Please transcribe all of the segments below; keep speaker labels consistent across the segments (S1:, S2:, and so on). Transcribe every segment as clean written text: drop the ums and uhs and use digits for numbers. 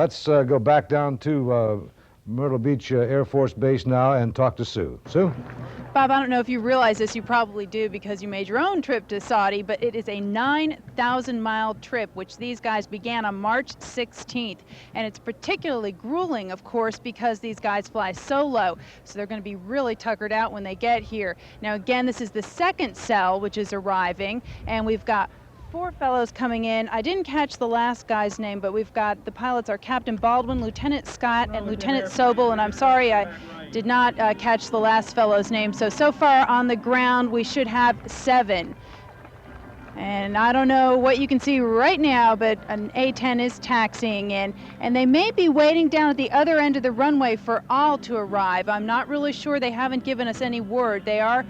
S1: Let's go back down to Myrtle Beach Air Force Base now and talk to Sue. Sue?
S2: Bob, I don't know if you realize this, you probably do because you made your own trip to Saudi, but it is a 9,000-mile trip, which these guys began on March 16th. And it's particularly grueling, of course, because these guys fly so low, so they're going to be really tuckered out when they get here. Now, again, this is the second cell, which is arriving, and we've got 4 fellows coming in. I didn't catch the last guy's name, but we've got the pilots are Captain Baldwin, Lieutenant Scott, and Lieutenant Sobel, and I'm sorry I did not catch the last fellow's name. So far on the ground, we should have 7. And I don't know what you can see right now, but an A-10 is taxiing in, and they may be waiting down at the other end of the runway for all to arrive. I'm not really sure. They haven't given us any word. They are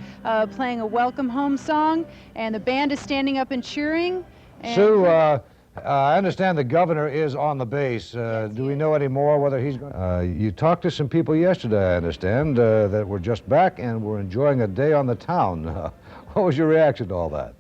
S2: playing a welcome home song, and the band is standing up and cheering. And
S1: Sue, I understand the governor is on the base. Do we know any more whether he's going you talked to some people yesterday, I understand, that were just back and were enjoying a day on the town. What was your reaction to all that?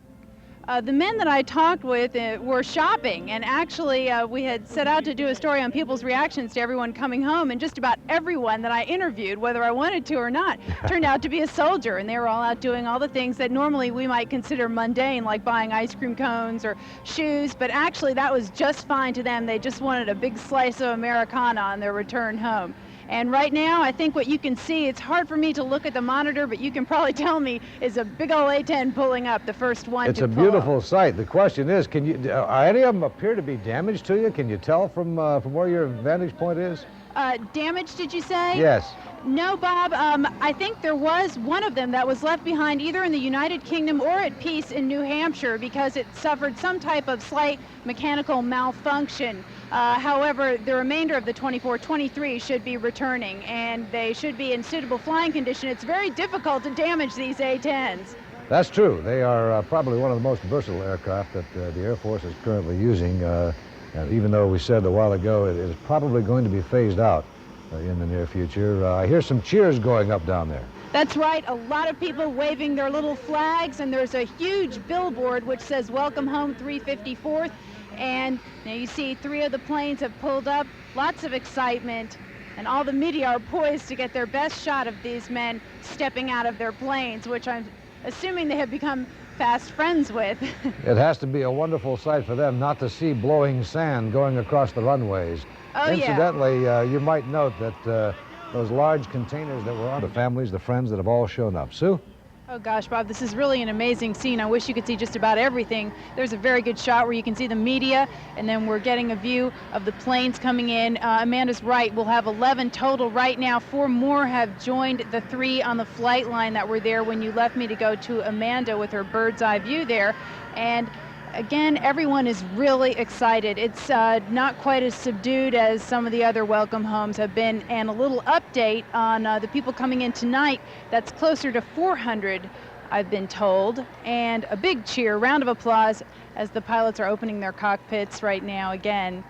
S2: The men that I talked with were shopping, and actually we had set out to do a story on people's reactions to everyone coming home, and just about everyone that I interviewed, whether I wanted to or not, turned out to be a soldier, and they were all out doing all the things that normally we might consider mundane, like buying ice cream cones or shoes, but actually that was just fine to them. They just wanted a big slice of Americana on their return home. And right now, I think what you can see, it's hard for me to look at the monitor, but you can probably tell me, is a big old A-10 pulling up, the first one
S1: It's
S2: to
S1: a beautiful sight. The question is, can you, are any of them appear to be damaged to you? Can you tell from where your vantage point is?
S2: Damage, did you say?
S1: Yes.
S2: No, Bob. I think there was one of them that was left behind either in the United Kingdom or at peace in New Hampshire because it suffered some type of slight mechanical malfunction. However, the remainder of the 24-23 should be returning, and they should be in suitable flying condition. It's very difficult to damage these A-10s.
S1: That's true. They are probably one of the most versatile aircraft that the Air Force is currently using. And even though we said a while ago it is probably going to be phased out in the near future, I hear some cheers going up down there.
S2: That's right. A lot of people waving their little flags, and there's a huge billboard which says "Welcome Home 354th." And now you see 3 of the planes have pulled up. Lots of excitement, and all the media are poised to get their best shot of these men stepping out of their planes, which I'm assuming they have become fast friends with.
S1: It has to be a wonderful sight for them not to see blowing sand going across the runways.
S2: Oh,
S1: incidentally, you might note that those large containers that were on the families, the friends that have all shown up. Sue?
S2: Oh gosh, Bob, this is really an amazing scene. I wish you could see just about everything. There's a very good shot where you can see the media, and then we're getting a view of the planes coming in. Amanda's right, we'll have 11 total right now. 4 more have joined the 3 on the flight line that were there when you left me to go to Amanda with her bird's eye view there. And again, everyone is really excited. It's not quite as subdued as some of the other welcome homes have been. And a little update on the people coming in tonight, that's closer to 400, I've been told. And a big cheer, round of applause as the pilots are opening their cockpits right now again.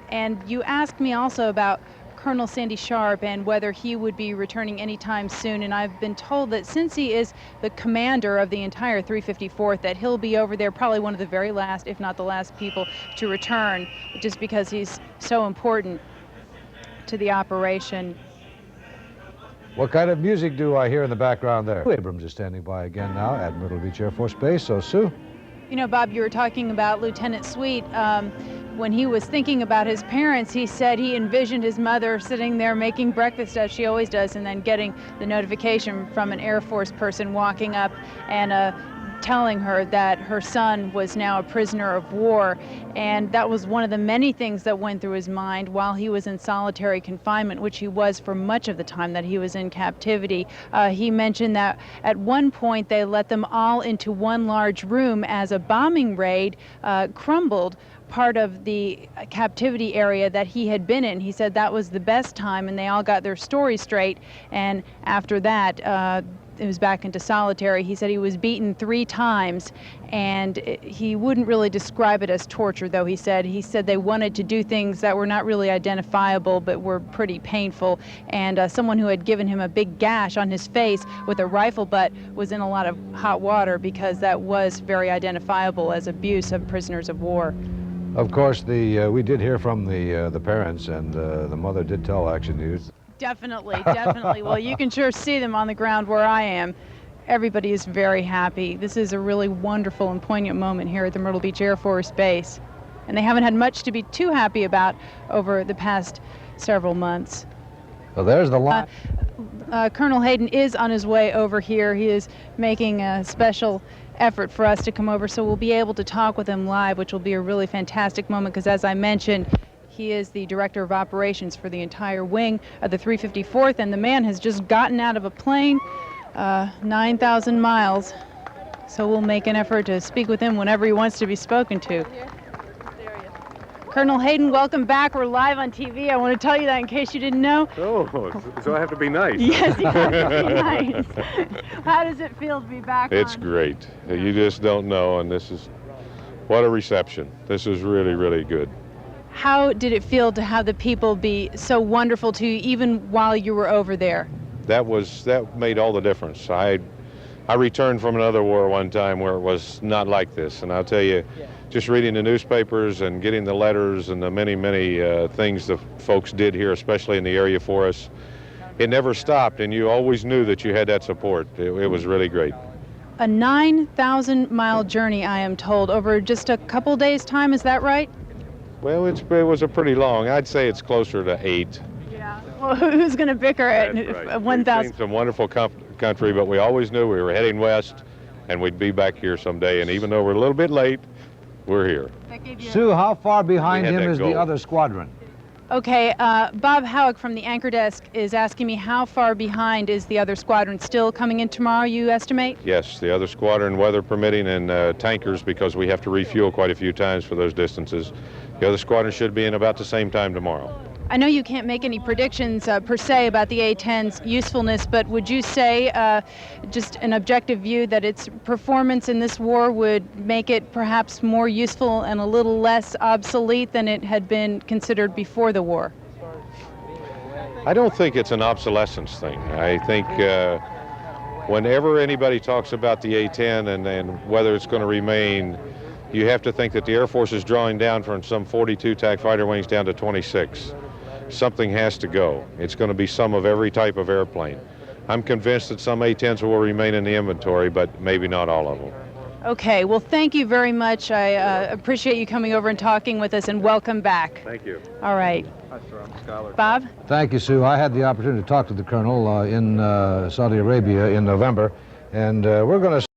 S2: And you asked me also about Colonel Sandy Sharp and whether he would be returning anytime soon, and I've been told that since he is the commander of the entire 354th, that he'll be over there probably one of the very last, if not the last people to return, just because he's so important to the operation.
S1: What kind of music do I hear in the background there? Sue Abrams is standing by again now at Myrtle Beach Air Force Base. So, Sue?
S2: You know, Bob, you were talking about Lieutenant Sweet. When he was thinking about his parents, he said he envisioned his mother sitting there making breakfast as she always does, and then getting the notification from an Air Force person walking up and telling her that her son was now a prisoner of war. And that was one of the many things that went through his mind while he was in solitary confinement, which he was for much of the time that he was in captivity. He mentioned that at one point they let them all into one large room as a bombing raid crumbled part of the captivity area that he had been in. He said that was the best time, and they all got their story straight. And after that, it was back into solitary. He said he was beaten 3 times, and he wouldn't really describe it as torture, though. He said they wanted to do things that were not really identifiable but were pretty painful. And someone who had given him a big gash on his face with a rifle butt was in a lot of hot water because that was very identifiable as abuse of prisoners of war.
S1: Of course, we did hear from the parents, and the mother did tell Action News.
S2: Definitely, definitely. Well, you can sure see them on the ground where I am. Everybody is very happy. This is a really wonderful and poignant moment here at the Myrtle Beach Airforce Base. And they haven't had much to be too happy about over the past several months.
S1: So there's the line.
S2: Colonel Hayden is on his way over here. He is making a special effort for us to come over, so we'll be able to talk with him live, which will be a really fantastic moment because, as I mentioned, he is the director of operations for the entire wing of the 354th, and the man has just gotten out of a plane 9,000 miles. So we'll make an effort to speak with him whenever he wants to be spoken to. Colonel Hayden, welcome back. We're live on TV. I want to tell you that in case you didn't know.
S3: Oh, so I have to be nice.
S2: Yes, you have to be nice. How does it feel to be back
S3: It's
S2: on?
S3: great. You just don't know, and this is, what a reception. This is really, really good.
S2: How did it feel to have the people be so wonderful to you even while you were over there?
S3: That made all the difference. I returned from another war one time where it was not like this, and I'll tell you, just reading the newspapers and getting the letters and the many, many things the folks did here, especially in the area for us, it never stopped, and you always knew that you had that support. It was really great.
S2: A 9,000-mile journey, I am told, over just a couple days' time. Is that right?
S3: Well, it was a pretty long. I'd say it's closer to 8.
S2: Yeah. Well, who's going to bicker at
S3: Right.
S2: 1,000?
S3: We've seen some wonderful country, but we always knew we were heading west, and we'd be back here someday. And even though we're a little bit late, we're here.
S1: Sue, how far behind
S3: We had
S1: him
S3: that
S1: is
S3: goal.
S1: the other squadron?
S2: Okay, Bob Howick from the anchor desk is asking me how far behind is the other squadron. Still coming in tomorrow, you estimate?
S3: Yes, the other squadron, weather permitting, and tankers, because we have to refuel quite a few times for those distances. The other squadron should be in about the same time tomorrow.
S2: I know you can't make any predictions per se about the A-10's usefulness, but would you say, just an objective view, that its performance in this war would make it perhaps more useful and a little less obsolete than it had been considered before the war?
S3: I don't think it's an obsolescence thing. I think whenever anybody talks about the A-10 and whether it's going to remain, you have to think that the Air Force is drawing down from some 42 TAC fighter wings down to 26. Something has to go. It's going to be some of every type of airplane. I'm convinced that some A-10s will remain in the inventory, but maybe not all of them.
S2: Okay, well, thank you very much. I appreciate you coming over and talking with us, and welcome back.
S3: Thank you.
S2: All right.
S3: Hi, sir. I'm a scholar.
S2: Bob?
S1: Thank you, Sue. I had the opportunity to talk to the colonel in Saudi Arabia in November, and we're going to